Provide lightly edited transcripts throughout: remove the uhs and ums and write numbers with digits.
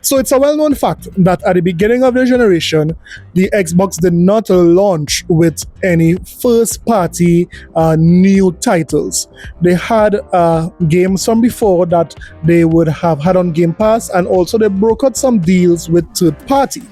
So it's a well-known fact that at the beginning of the generation, the Xbox did not launch with any first-party new titles. They had games from before that they would have had on Game Pass, and also they brokered some deals with third-party.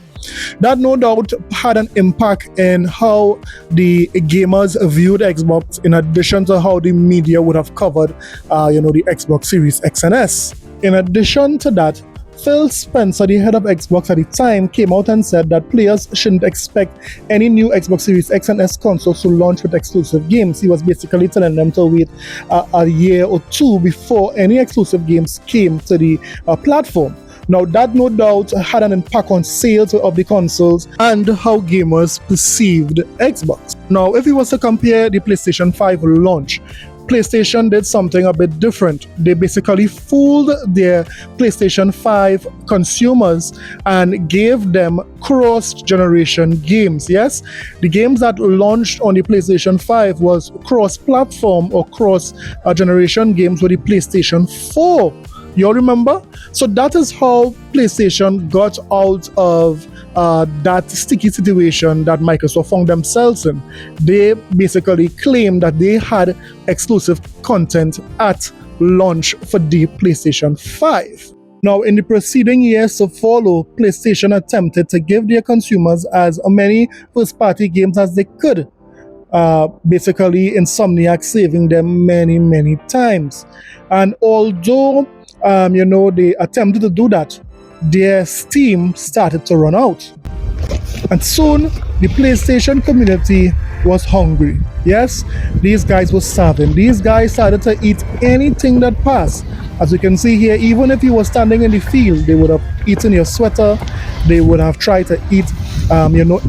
That no doubt had an impact in how the gamers viewed Xbox, in addition to how the media would have covered, the Xbox Series X and S. In addition to that, Phil Spencer, the head of Xbox at the time, came out and said that players shouldn't expect any new Xbox Series X and S consoles to launch with exclusive games. He was basically telling them to wait a year or two before any exclusive games came to the platform. Now, that no doubt had an impact on sales of the consoles and how gamers perceived Xbox. Now, if you was to compare the PlayStation 5 launch, PlayStation did something a bit different. They basically fooled their PlayStation 5 consumers and gave them cross-generation games. Yes, the games that launched on the PlayStation 5 was cross-platform or cross-generation games with the PlayStation 4. You all remember? So that is how PlayStation got out of that sticky situation that Microsoft found themselves in. They basically claimed that they had exclusive content at launch for the PlayStation 5. Now, in the preceding years to follow, PlayStation attempted to give their consumers as many first-party games as they could. Basically, Insomniac saving them many, many times. And although they attempted to do that, their steam started to run out. And soon, the PlayStation community was hungry. Yes, these guys were starving. These guys started to eat anything that passed. As you can see here, even if you were standing in the field, they would have eaten your sweater. They would have tried to eat,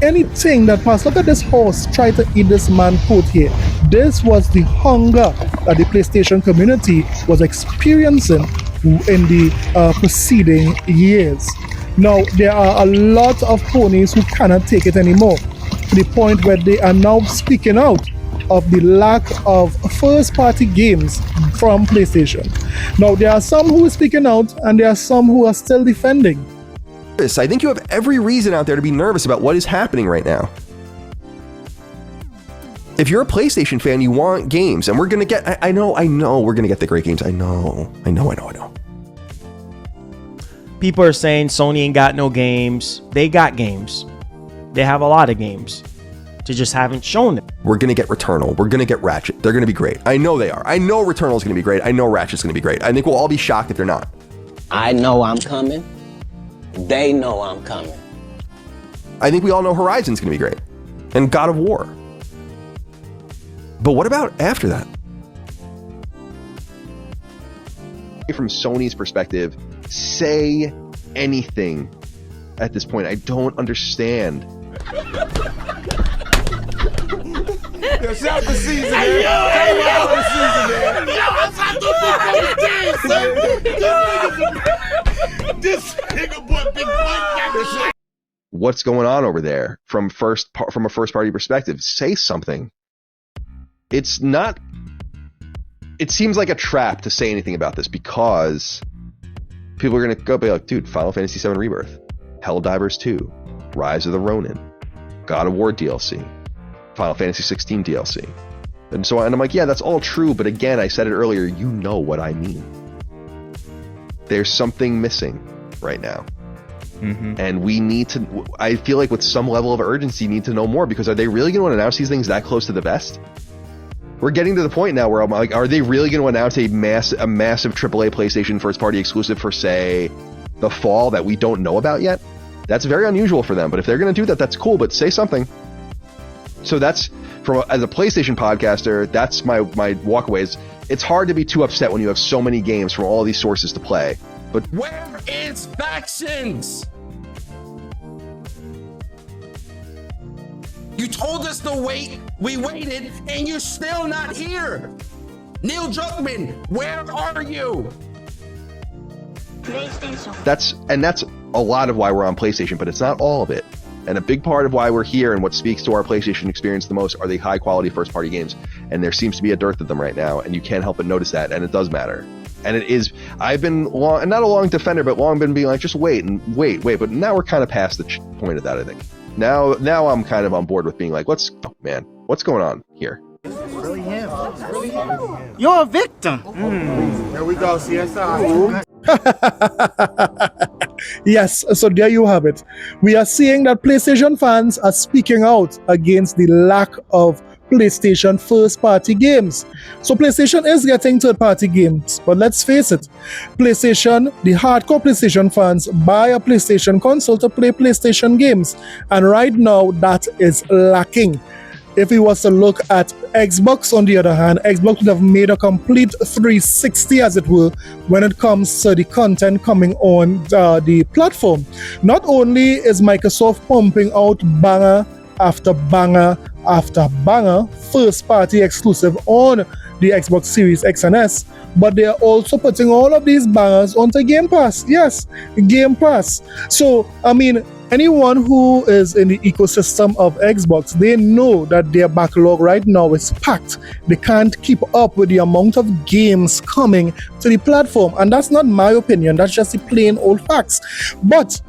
anything that passed. Look at this horse try to eat this man's coat here. This was the hunger that the PlayStation community was experiencing in the preceding years. Now, there are a lot of ponies who cannot take it anymore, to the point where they are now speaking out of the lack of first-party games from PlayStation. Now, there are some who are speaking out, and there are some who are still defending. I think you have every reason out there to be nervous about what is happening right now. If you're a PlayStation fan, you want games, and we're going to get, I know, we're going to get the great games. I know. People are saying Sony ain't got no games. They got games. They have a lot of games. They just haven't shown them. We're going to get Returnal. We're going to get Ratchet. They're going to be great. I know they are. I know Returnal's going to be great. I know Ratchet's going to be great. I think we'll all be shocked if they're not. I know I'm coming. They know I'm coming. I think we all know Horizon's going to be great. And God of War. But what about after that? From Sony's perspective, say anything at this point. I don't understand. Yo, shout the season, man. Shout the season, man. Yo, this nigga boy, big boy. What's going on over there from a first-party perspective? Say something. It's not... It seems like a trap to say anything about this because people are going to go be like, dude, Final Fantasy VII Rebirth, Helldivers 2, Rise of the Ronin, God of War DLC, Final Fantasy 16 DLC. And I'm like, yeah, that's all true, but again, I said it earlier, you know what I mean. There's something missing right now. Mm-hmm. And we need to, I feel like with some level of urgency, need to know more, because are they really going to announce these things that close to the vest? We're getting to the point now where I'm like, are they really going to announce a massive AAA PlayStation first-party exclusive for, say, the fall that we don't know about yet? That's very unusual for them, but if they're going to do that, that's cool, but say something. So that's, as a PlayStation podcaster, that's my walkaways. It's hard to be too upset when you have so many games from all these sources to play. But where is Factions? You told us to wait, we waited, and you're still not here. Neil Druckmann, where are you? That's a lot of why we're on PlayStation, but it's not all of it. And a big part of why we're here and what speaks to our PlayStation experience the most are the high quality first party games. And there seems to be a dearth of them right now, and you can't help but notice that, and it does matter. And it is, I've been long, not a long defender, but long been being like, just wait and wait. But now we're kind of past the point of that, I think. Now I'm kind of on board with being like, what's going on here? Really him. You're a victim. Here we go, CSI. Yes, so there you have it. We are seeing that PlayStation fans are speaking out against the lack of PlayStation first-party games. So PlayStation is getting third-party games, but let's face it, PlayStation, the hardcore PlayStation fans buy a PlayStation console to play PlayStation games, and right now that is lacking. If we was to look at Xbox, on the other hand, Xbox would have made a complete 360, as it were, when it comes to the content coming on the platform. Not only is Microsoft pumping out banger after banger after banger, first-party exclusive on the Xbox Series X and S, but they are also putting all of these bangers onto Game Pass. Yes, Game Pass. So, I mean, anyone who is in the ecosystem of Xbox, they know that their backlog right now is packed. They can't keep up with the amount of games coming to the platform. And that's not my opinion, that's just the plain old facts. But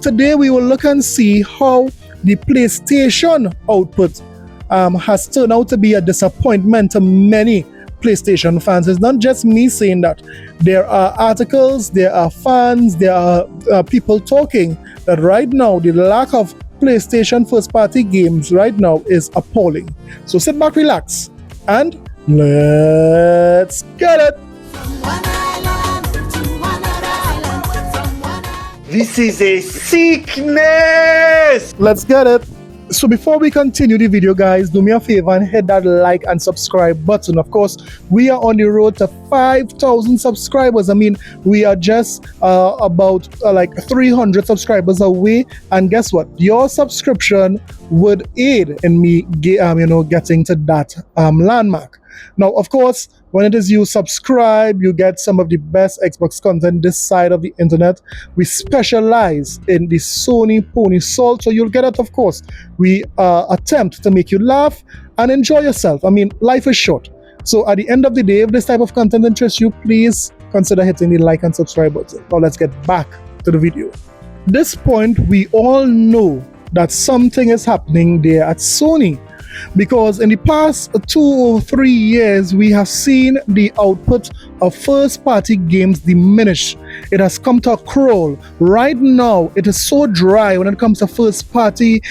today we will look and see how the PlayStation output has turned out to be a disappointment to many PlayStation fans. It's not just me saying that. There are articles, there are fans, there are people talking that right now the lack of PlayStation first-party games right now is appalling. So sit back, relax, and let's get it. This is a sickness! Let's get it. So before we continue the video, guys, do me a favor and hit that like and subscribe button. Of course, we are on the road to 5,000 subscribers. I mean, we are just about like 300 subscribers away. And guess what? Your subscription would aid in me, getting to that landmark. Now, of course, when it is you subscribe, you get some of the best Xbox content this side of the internet. We specialize in the Sony pony salt, so you'll get it, of course. We attempt to make you laugh and enjoy yourself. I mean, life is short. So at the end of the day, if this type of content interests you, please consider hitting the like and subscribe button. Now let's get back to the video. At this point, we all know that something is happening there at Sony, because in the past 2 or 3 years we have seen the output of first-party games diminish. It has come to a crawl. Right now it is so dry when it comes to first-party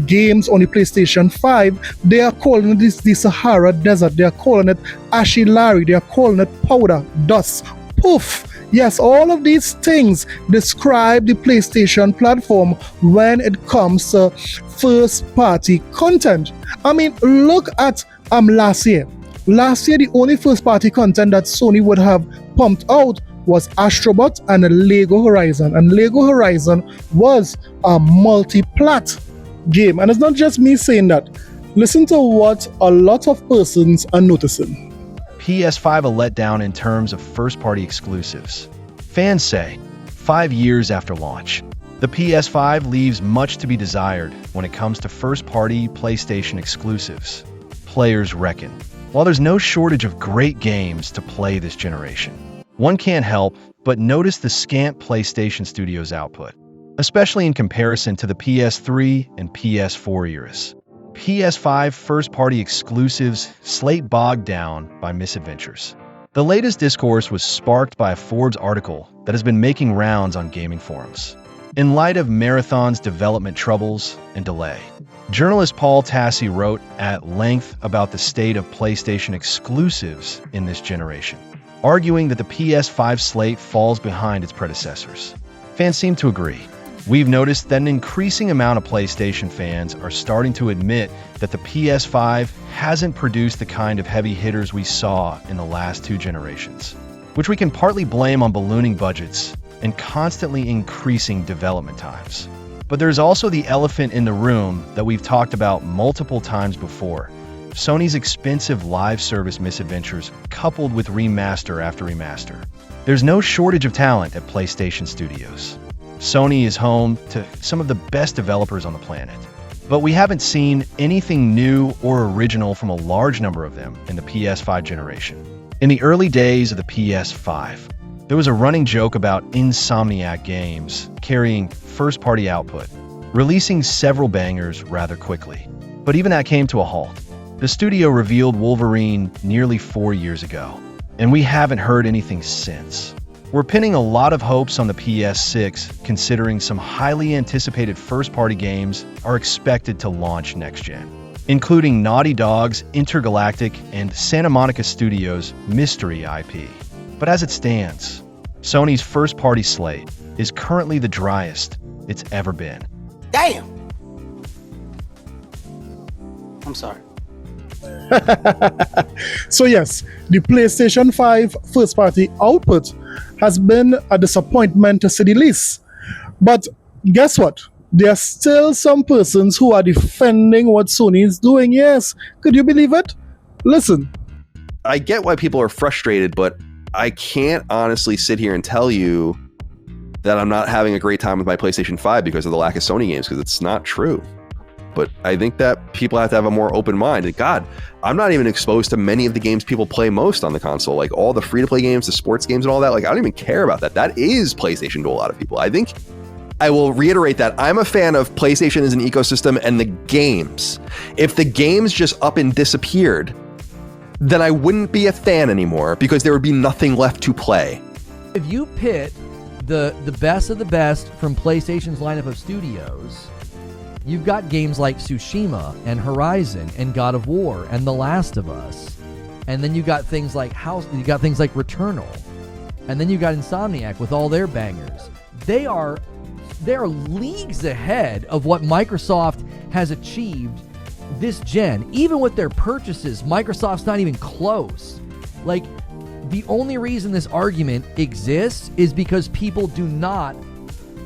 games on the PlayStation 5. They are calling this the Sahara Desert. They are calling it Ashy Larry. They are calling it powder, dust, poof. Yes, all of these things describe the PlayStation platform when it comes to first-party content. I mean, look at last year. Last year, the only first-party content that Sony would have pumped out was Astrobot and Lego Horizon. And Lego Horizon was a multi-plat game. And it's not just me saying that. Listen to what a lot of persons are noticing. PS5 a letdown in terms of first-party exclusives. Fans say, 5 years after launch, the PS5 leaves much to be desired when it comes to first-party PlayStation exclusives. Players reckon, while there's no shortage of great games to play this generation, one can't help but notice the scant PlayStation Studios output, especially in comparison to the PS3 and PS4 eras. PS5 first-party exclusives slate bogged down by misadventures. The latest discourse was sparked by a Forbes article that has been making rounds on gaming forums. In light of Marathon's development troubles and delay, journalist Paul Tassi wrote at length about the state of PlayStation exclusives in this generation, arguing that the PS5 slate falls behind its predecessors. Fans seem to agree. We've noticed that an increasing amount of PlayStation fans are starting to admit that the PS5 hasn't produced the kind of heavy hitters we saw in the last 2 generations, which we can partly blame on ballooning budgets and constantly increasing development times. But there's also the elephant in the room that we've talked about multiple times before: Sony's expensive live service misadventures coupled with remaster after remaster. There's no shortage of talent at PlayStation Studios. Sony is home to some of the best developers on the planet, but we haven't seen anything new or original from a large number of them in the PS5 generation. In the early days of the PS5, there was a running joke about Insomniac Games carrying first-party output, releasing several bangers rather quickly. But even that came to a halt. The studio revealed Wolverine nearly 4 years ago, and we haven't heard anything since. We're pinning a lot of hopes on the PS6, considering some highly anticipated first-party games are expected to launch next-gen, including Naughty Dog's Intergalactic and Santa Monica Studios' Mystery IP. But as it stands, Sony's first-party slate is currently the driest it's ever been. Damn! I'm sorry. So yes, the PlayStation 5 first-party output has been a disappointment to say the least. But guess what? There are still some persons who are defending what Sony is doing. Yes, could you believe it? Listen. I get why people are frustrated, but I can't honestly sit here and tell you that I'm not having a great time with my PlayStation 5 because of the lack of Sony games, because it's not true. But I think that people have to have a more open mind. And God, I'm not even exposed to many of the games people play most on the console, like all the free-to-play games, the sports games and all that. Like, I don't even care about that. That is PlayStation to a lot of people. I think I will reiterate that I'm a fan of PlayStation as an ecosystem and the games. If the games just up and disappeared, then I wouldn't be a fan anymore because there would be nothing left to play. If you pit the best of the best from PlayStation's lineup of studios, you've got games like Tsushima and Horizon and God of War and The Last of Us, and then you got things like Returnal, and then you got Insomniac with all their bangers. They are leagues ahead of what Microsoft has achieved this gen. Even with their purchases, Microsoft's not even close. Like, the only reason this argument exists is because people do not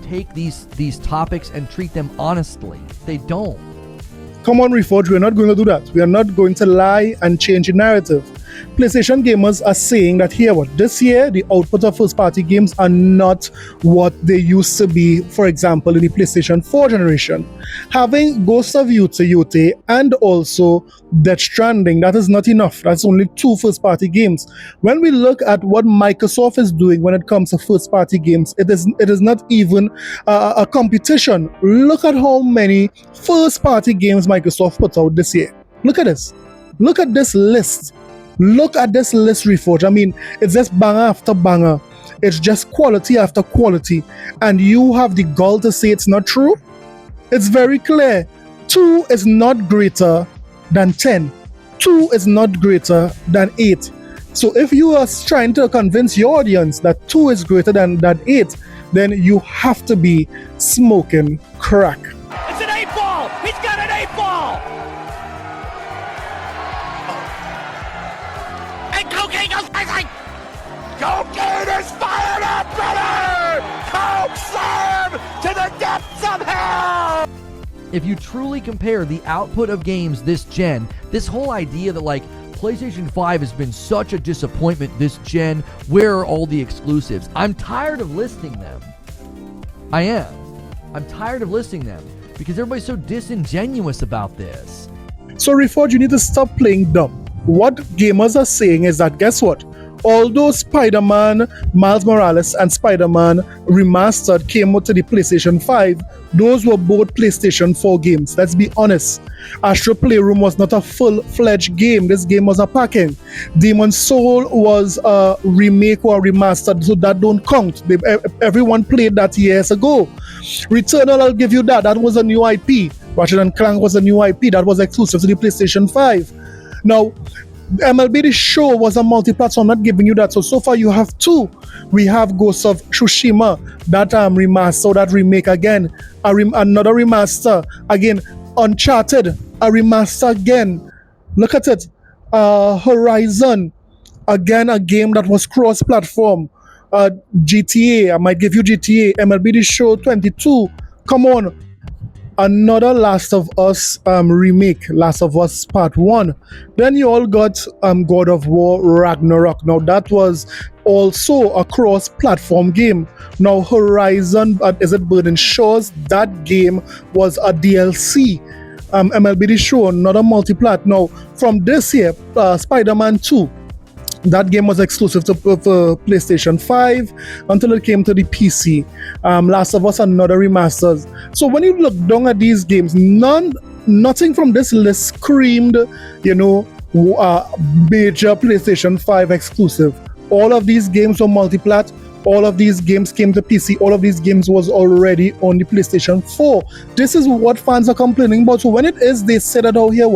take these topics and treat them honestly. They don't. Come on, Reforge, we're not going to do that. We are not going to lie and change the narrative. PlayStation gamers are saying that this year, the output of first-party games are not what they used to be, for example, in the PlayStation 4 generation. Having Ghost of Yute and also Death Stranding, that is not enough. That's only 2 first-party games. When we look at what Microsoft is doing when it comes to first-party games, it is not even a competition. Look at how many first-party games Microsoft put out this year. Look at this. Look at this list. Look at this list, Reforge. I mean, it's just banger after banger. It's just quality after quality. And you have the gall to say it's not true? It's very clear. 2 is not greater than 10. 2 is not greater than 8. So if you are trying to convince your audience that 2 is greater than 8, then you have to be smoking crack. It's an 8-ball! He's got an 8-ball! And cocaine goes crazy! Cocaine is fired up, brother! Coke slam to the depths of hell! If you truly compare the output of games this gen, this whole idea that like PlayStation 5 has been such a disappointment this gen, where are all the exclusives? I'm tired of listing them. I am. I'm tired of listing them because everybody's so disingenuous about this. So Reforge, you need to stop playing dumb. What gamers are saying is that, guess what? Although Spider-Man, Miles Morales and Spider-Man Remastered came out to the PlayStation 5, those were both PlayStation 4 games. Let's be honest. Astro Playroom was not a full-fledged game. This game was a packing. Demon's Soul was a remake or a remastered, so that don't count. Everyone played that years ago. Returnal, I'll give you that. That was a new IP. Ratchet & Clank was a new IP. That was exclusive to the PlayStation 5. Now, MLB The Show was a multi-platform, not giving you that. So far you have 2. We have Ghost of Tsushima, that remaster, that remake again, another remaster again, Uncharted, a remaster again. Look at it. Horizon, again, a game that was cross-platform. GTA, I might give you GTA, MLB The Show 22. Come on. Another Last of Us remake, Last of Us Part 1. Then you all got God of War Ragnarok. Now that was also a cross-platform game. Now Horizon, is it Burning Shores? That game was a DLC. MLB The Show, another multi-plat. Now from this year, Spider-Man 2. That game was exclusive to PlayStation 5 until it came to the PC. Last of Us, another remasters. So when you look down at these games, nothing from this list screamed, major PlayStation 5 exclusive. All of these games were multiplat. All of these games came to PC. All of these games was already on the PlayStation 4. This is what fans are complaining about. So when it is, they said it out here,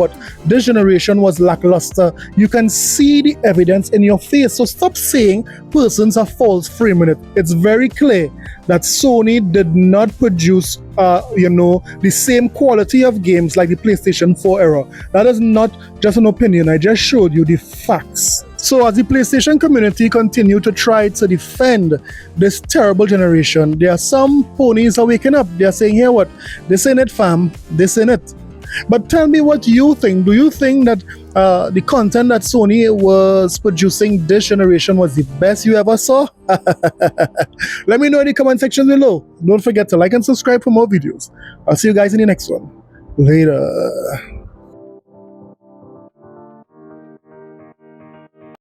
this generation was lackluster. You can see the evidence in your face. So stop saying persons are false framing it. It's very clear that Sony did not produce, the same quality of games like the PlayStation 4 era. That is not just an opinion. I just showed you the facts. So as the PlayStation community continue to try to defend this terrible generation, there are some ponies are waking up. They are saying, here what? This ain't it, fam. This ain't it. But tell me what you think. Do you think that the content that Sony was producing this generation was the best you ever saw? Let me know in the comment section below. Don't forget to like and subscribe for more videos. I'll see you guys in the next one. Later.